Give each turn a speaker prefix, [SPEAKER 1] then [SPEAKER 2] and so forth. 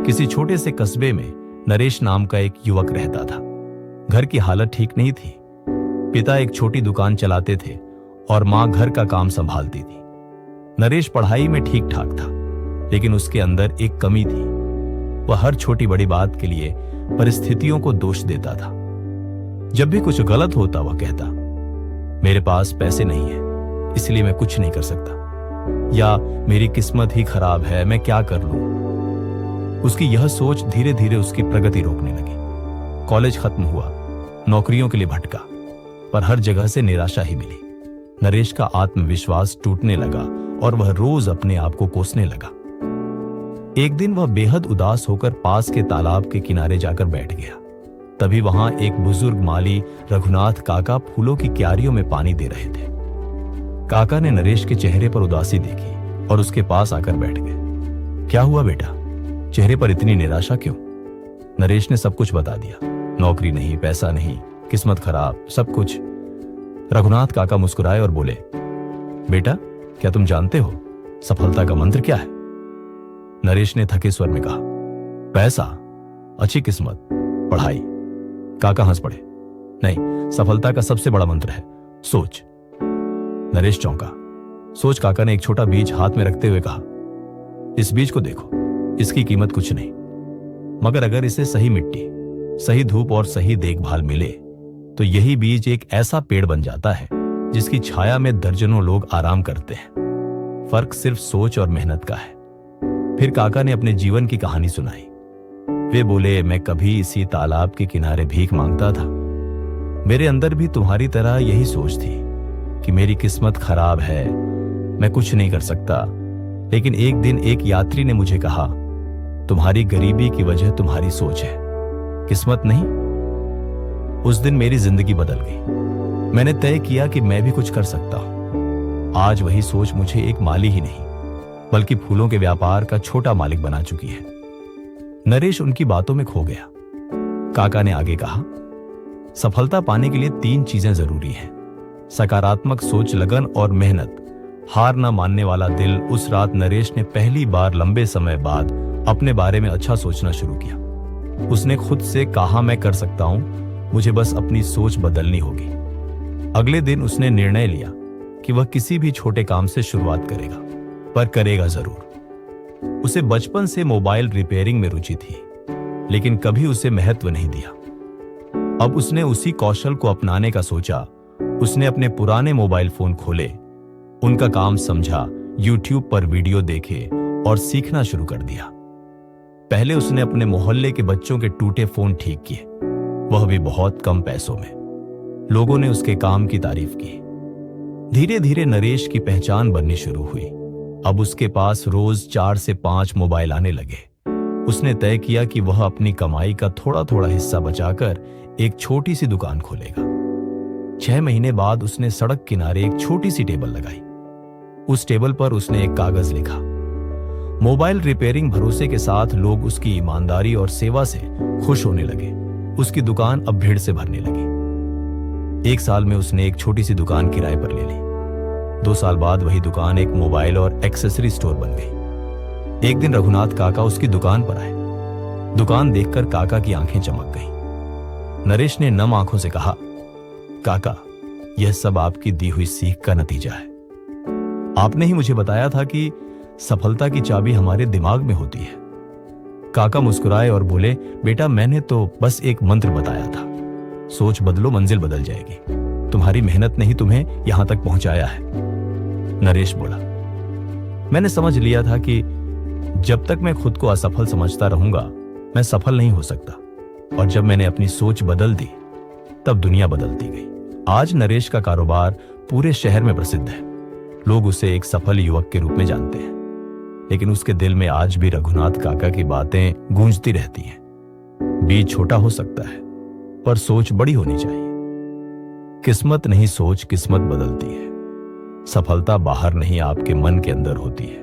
[SPEAKER 1] किसी छोटे से कस्बे में नरेश नाम का एक युवक रहता था। घर की हालत ठीक नहीं थी। पिता एक छोटी दुकान चलाते थे और मां घर का काम संभालती थी। नरेश पढ़ाई में ठीक ठाक था, लेकिन उसके अंदर एक कमी थी। वह हर छोटी बड़ी बात के लिए परिस्थितियों को दोष देता था। जब भी कुछ गलत होता वह कहता, मेरे पास पैसे नहीं है इसलिए मैं कुछ नहीं कर सकता, या मेरी किस्मत ही खराब है, मैं क्या कर लूं। उसकी यह सोच धीरे धीरे उसकी प्रगति रोकने लगी। कॉलेज खत्म हुआ, नौकरियों के लिए भटका, पर हर जगह से निराशा ही मिली। नरेश का आत्मविश्वास टूटने लगा और वह रोज अपने आप को कोसने लगा। एक दिन वह बेहद उदास होकर पास के तालाब के किनारे जाकर बैठ गया। तभी वहां एक बुजुर्ग माली रघुनाथ काका फूलों की क्यारियों में पानी दे रहे थे। काका ने नरेश के चेहरे पर उदासी देखी और उसके पास आकर बैठ गए। क्या हुआ बेटा, चेहरे पर इतनी निराशा क्यों? नरेश ने सब कुछ बता दिया। नौकरी नहीं, पैसा नहीं, किस्मत खराब, सब कुछ। रघुनाथ काका मुस्कुराए और बोले, बेटा क्या तुम जानते हो सफलता का मंत्र क्या है? नरेश ने थके स्वर में कहा, पैसा, अच्छी किस्मत, पढ़ाई। काका हंस पड़े। नहीं, सफलता का सबसे बड़ा मंत्र है सोच। नरेश चौंका। सोच काका ने एक छोटा बीज हाथ में रखते हुए कहा, इस बीज को देखो, इसकी कीमत कुछ नहीं, मगर अगर इसे सही मिट्टी, सही धूप और सही देखभाल मिले तो यही बीज एक ऐसा पेड़ बन जाता है जिसकी छाया में दर्जनों लोग आराम करते हैं। फर्क सिर्फ सोच और मेहनत का है। फिर काका ने अपने जीवन की कहानी सुनाई। वे बोले, मैं कभी इसी तालाब के किनारे भीख मांगता था। मेरे अंदर भी तुम्हारी तरह यही सोच थी कि मेरी किस्मत खराब है, मैं कुछ नहीं कर सकता। लेकिन एक दिन एक यात्री ने मुझे कहा, तुम्हारी गरीबी की वजह तुम्हारी सोच है, किस्मत नहीं। उस दिन मेरी जिंदगी बदल गई। मैंने तय किया कि मैं भी कुछ कर सकता हूं। आज वही सोच मुझे एक माली ही नहीं बल्कि फूलों के व्यापार का छोटा मालिक बना चुकी है। नरेश उनकी बातों में खो गया। काका ने आगे कहा, सफलता पाने के लिए 3 चीजें जरूरी हैं, सकारात्मक सोच, लगन और मेहनत। हार न मानने वाला दिल। उस रात नरेश ने पहली बार लंबे समय बाद अपने बारे में अच्छा सोचना शुरू किया। उसने खुद से कहा, मैं कर सकता हूं, मुझे बस अपनी सोच बदलनी होगी। अगले दिन उसने निर्णय लिया कि वह किसी भी छोटे काम से शुरुआत करेगा, पर करेगा जरूर। उसे बचपन से मोबाइल रिपेयरिंग में रुचि थी, लेकिन कभी उसे महत्व नहीं दिया। अब उसने उसी कौशल को अपनाने का सोचा। उसने अपने पुराने मोबाइल फोन खोले, उनका काम समझा, YouTube पर वीडियो देखे और सीखना शुरू कर दिया। पहले उसने अपने मोहल्ले के बच्चों के टूटे फोन ठीक किए, वह भी बहुत कम पैसों में। लोगों ने उसके काम की तारीफ की। धीरे धीरे नरेश की पहचान बननी शुरू हुई। अब उसके पास रोज 4 से 5 मोबाइल आने लगे। उसने तय किया कि वह अपनी कमाई का थोड़ा थोड़ा हिस्सा बचाकर एक छोटी सी दुकान खोलेगा। 6 महीने बाद उसने सड़क किनारे एक छोटी सी टेबल लगाई। उस टेबल पर उसने एक कागज लिखा, मोबाइल रिपेयरिंग। भरोसे के साथ लोग उसकी ईमानदारी और सेवा से खुश होने लगे। उसकी दुकान अब भीड़ से भरने लगी। 1 साल में उसने एक छोटी सी दुकान किराए पर ले ली। 2 साल बाद वही दुकान एक मोबाइल और एक्सेसरी स्टोर बन गई। एक दिन रघुनाथ काका उसकी दुकान पर आए। दुकान देखकर काका की आंखें चमक गईं। नरेश ने नम आंखों से कहा, काका, यह सब आपकी दी हुई सीख का नतीजा है। आपने ही मुझे बताया था कि सफलता की चाबी हमारे दिमाग में होती है। काका मुस्कुराए और बोले, बेटा मैंने तो बस एक मंत्र बताया था, सोच बदलो मंजिल बदल जाएगी। तुम्हारी मेहनत ने ही तुम्हें यहां तक पहुंचाया है। नरेश बोला, मैंने समझ लिया था कि जब तक मैं खुद को असफल समझता रहूंगा मैं सफल नहीं हो सकता, और जब मैंने अपनी सोच बदल दी तब दुनिया बदलती गई। आज नरेश का कारोबार पूरे शहर में प्रसिद्ध है। लोग उसे एक सफल युवक के रूप में जानते हैं, लेकिन उसके दिल में आज भी रघुनाथ काका की बातें गूंजती रहती हैं। बीज छोटा हो सकता है, पर सोच बड़ी होनी चाहिए। किस्मत नहीं, सोच किस्मत बदलती है। सफलता बाहर नहीं, आपके मन के अंदर होती है।